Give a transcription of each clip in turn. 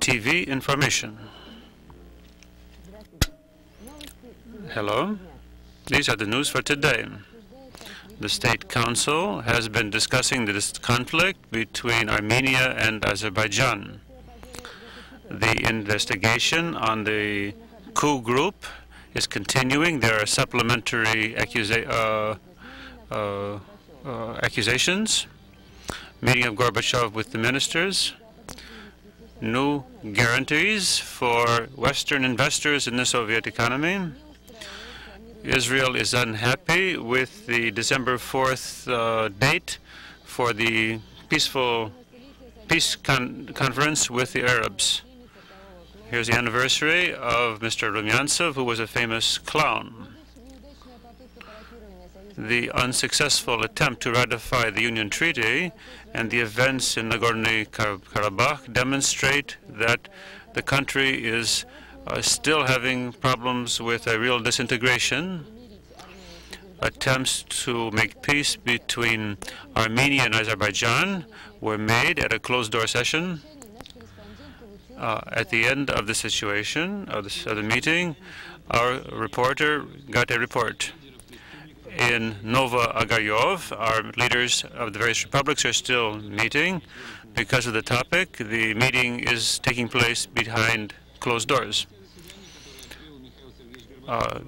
TV information. Hello. These are the news for today. The State Council has been discussing this conflict between Armenia and Azerbaijan. The investigation on the coup group is continuing. There are supplementary accusations. Meeting of Gorbachev with the ministers. New guarantees for Western investors in the Soviet economy. Israel is unhappy with the December 4th date for the peace conference with the Arabs. Here's the anniversary of Mr. Rumyantsev, who was a famous clown. The unsuccessful attempt to ratify the Union Treaty and the events in Nagorno-Karabakh demonstrate that the country is still having problems with a real disintegration. Attempts to make peace between Armenia and Azerbaijan were made at a closed-door session. At the end of the situation, of the meeting, our reporter got a report. In Nova Agayov, our leaders of the various republics are still meeting. Because of the topic, the meeting is taking place behind closed doors.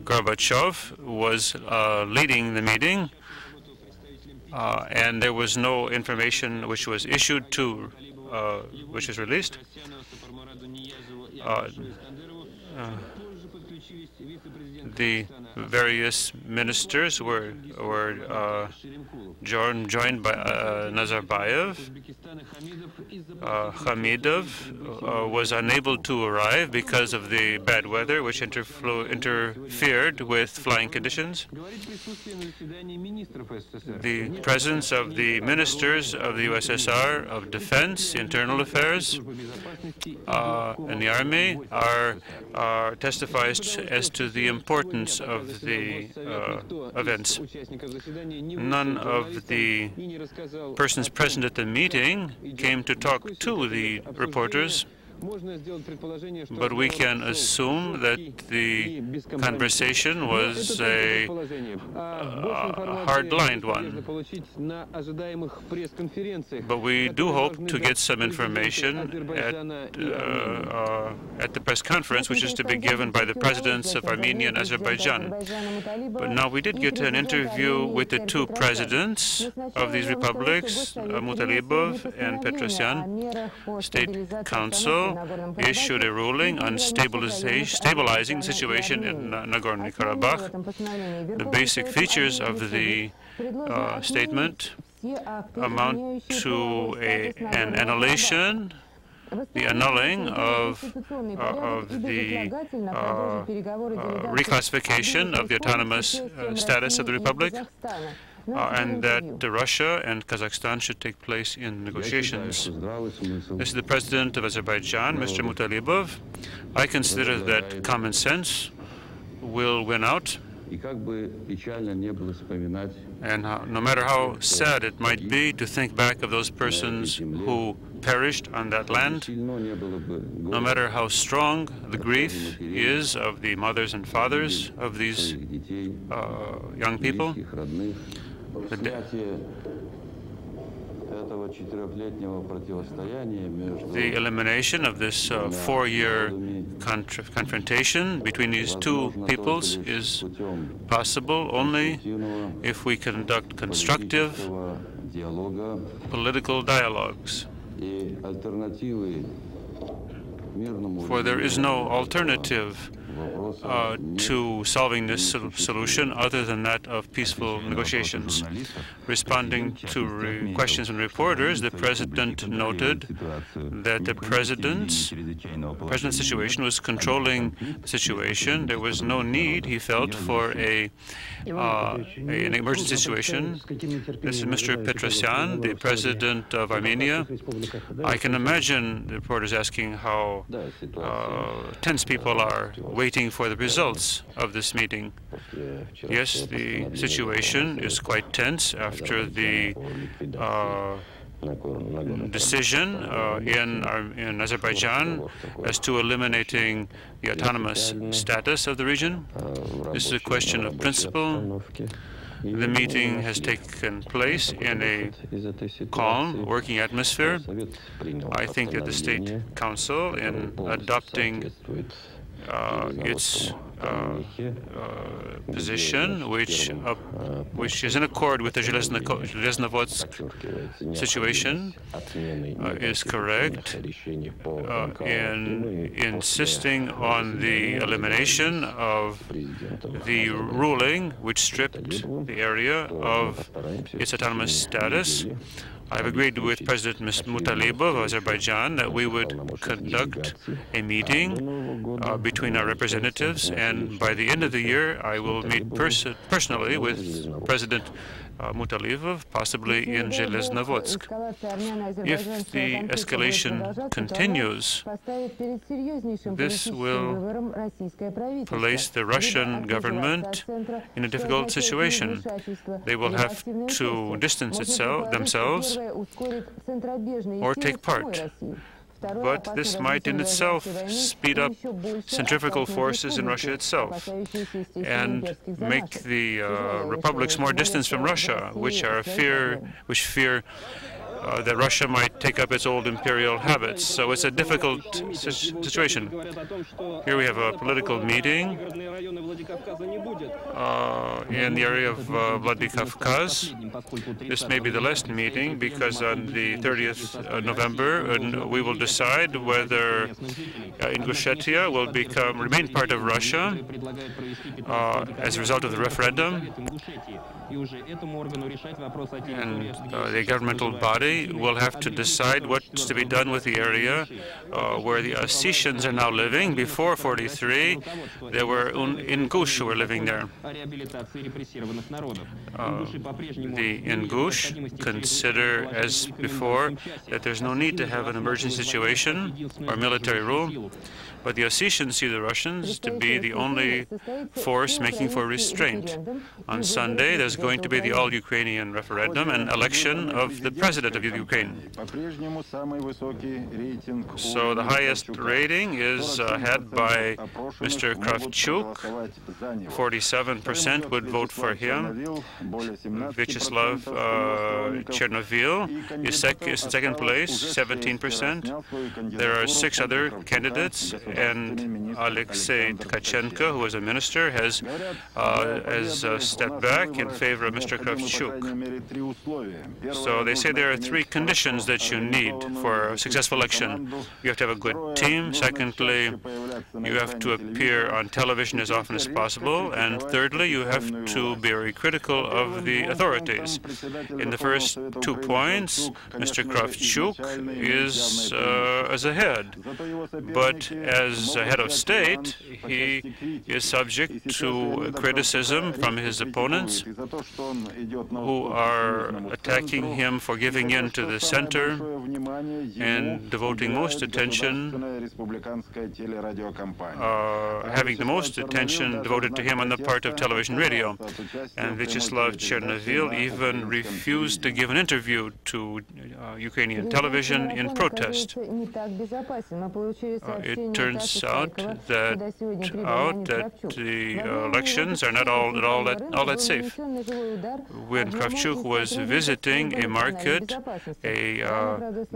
Gorbachev was leading the meeting, and there was no information which was issued to, which was released. The various ministers were joined by Nazarbayev. Hamidov was unable to arrive because of the bad weather, which interfered with flying conditions. The presence of the ministers of the USSR, of Defense, Internal Affairs, and the Army testifies as to the importance of the events. None of the persons present at the meeting came to talk to the reporters, but we can assume that the conversation was a hard-lined one. But we do hope to get some information at the press conference, which is to be given by the presidents of Armenia and Azerbaijan. But now we did get an interview with the two presidents of these republics, Mutalibov and Petrosyan. State Council issued a ruling on stabilizing the situation in Nagorno-Karabakh. The basic features of the statement amount to an annulling of the reclassification of the autonomous status of the republic, and that Russia and Kazakhstan should take place in negotiations. This is the president of Azerbaijan, Mr. Mutalibov. I consider that common sense will win out. And no matter how sad it might be to think back of those persons who perished on that land, no matter how strong the grief is of the mothers and fathers of these young people, the elimination of this 4-year confrontation between these two peoples is possible only if we conduct constructive political dialogues. For there is no alternative to solving this solution other than that of peaceful negotiations. Responding to questions from reporters, the President noted that the President's situation was controlling the situation. There was no need, he felt, for an emergency situation. This is Mr. Petrosyan, the President of Armenia. I can imagine the reporters asking how tense people are waiting for the results of this meeting. Yes, the situation is quite tense after the decision in Azerbaijan as to eliminating the autonomous status of the region. This is a question of principle. The meeting has taken place in a calm, working atmosphere. I think that the State Council, in adopting its position, which is in accord with the Zheleznovodsk situation, is correct in insisting on the elimination of the ruling which stripped the area of its autonomous status. I've agreed with President Mutalibov of Azerbaijan that we would conduct a meeting between our representatives, and by the end of the year I will meet personally with President Mutalibov, possibly in Zheleznovodsk. If the escalation continues, this will place the Russian government in a difficult situation. They will have to distance themselves or take part. But this might in itself speed up centrifugal forces in Russia itself and make the republics more distant from Russia, which fear that Russia might take up its old imperial habits. So it's a difficult situation. Here we have a political meeting in the area of Vladikavkaz. This may be the last meeting because on the 30th November we will decide whether Ingushetia will remain part of Russia as a result of the referendum. And the governmental body will have to decide what's to be done with the area where the Ossetians are now living. Before 43, there were Ingush who were living there. The Ingush consider, as before, that there's no need to have an emergency situation or military rule. But the Ossetians see the Russians to be the only force making for restraint. On Sunday, there's going to be the all-Ukrainian referendum and election of the president of Ukraine. So the highest rating is had by Mr. Kravchuk. 47% would vote for him. Vyacheslav Chernovil is in second place, 17%. There are 6 other candidates, and Alexei Tkachenko, who was a minister, has stepped back in favor of Mr. Kravchuk. So they say there are 3 conditions that you need for a successful election. You have to have a good team. Secondly, you have to appear on television as often as possible. And thirdly, you have to be very critical of the authorities. In the first 2 points, Mr. Kravchuk is as ahead. But as a head of state, he is subject to criticism from his opponents, who are attacking him for giving in to the center and devoting most attention, having the most attention devoted to him on the part of television radio. And Vyacheslav Chernovil even refused to give an interview to Ukrainian television in protest. It turns out that the elections are not all that safe. When Kravchuk was visiting a market, a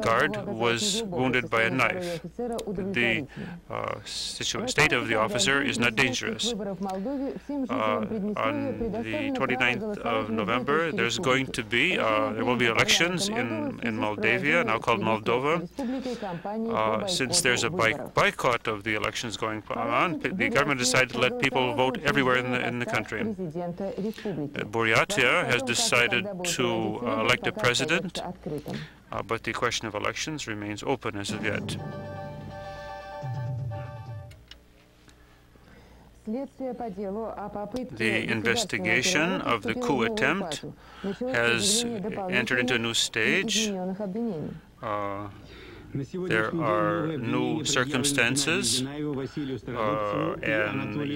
guard was wounded by a knife. The state of the officer is not dangerous. On the 29th of November, there will be elections in Moldavia, now called Moldova. Since there's a boycott of the elections going on, the government decided to let people vote everywhere in the country. Buryatia has decided to elect a president, but the question of elections remains open as of yet. The investigation of the coup attempt has entered into a new stage. There are new circumstances, and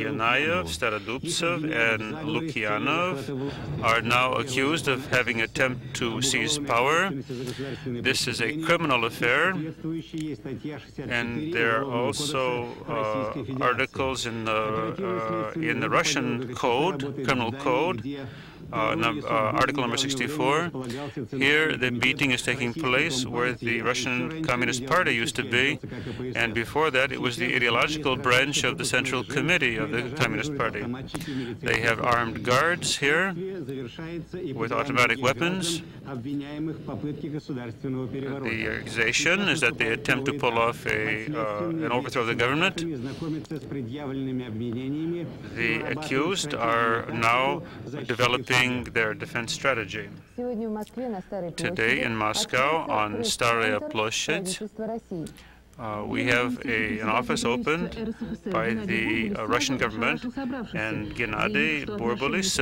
Yanayev, Starodubtsev, and Lukyanov are now accused of having attempted to seize power. This is a criminal affair, and there are also articles in the Russian code, criminal code, article number 64. Here, the beating is taking place where the Russian Communist Party used to be, and before that, it was the ideological branch of the Central Committee of the Communist Party. They have armed guards here with automatic weapons. The accusation is that they attempt to pull off an overthrow of the government. The accused are now developing their defense strategy. Today in Moscow, on Staraya Ploshchad, we have an office opened by the Russian government, and Gennady Burbulis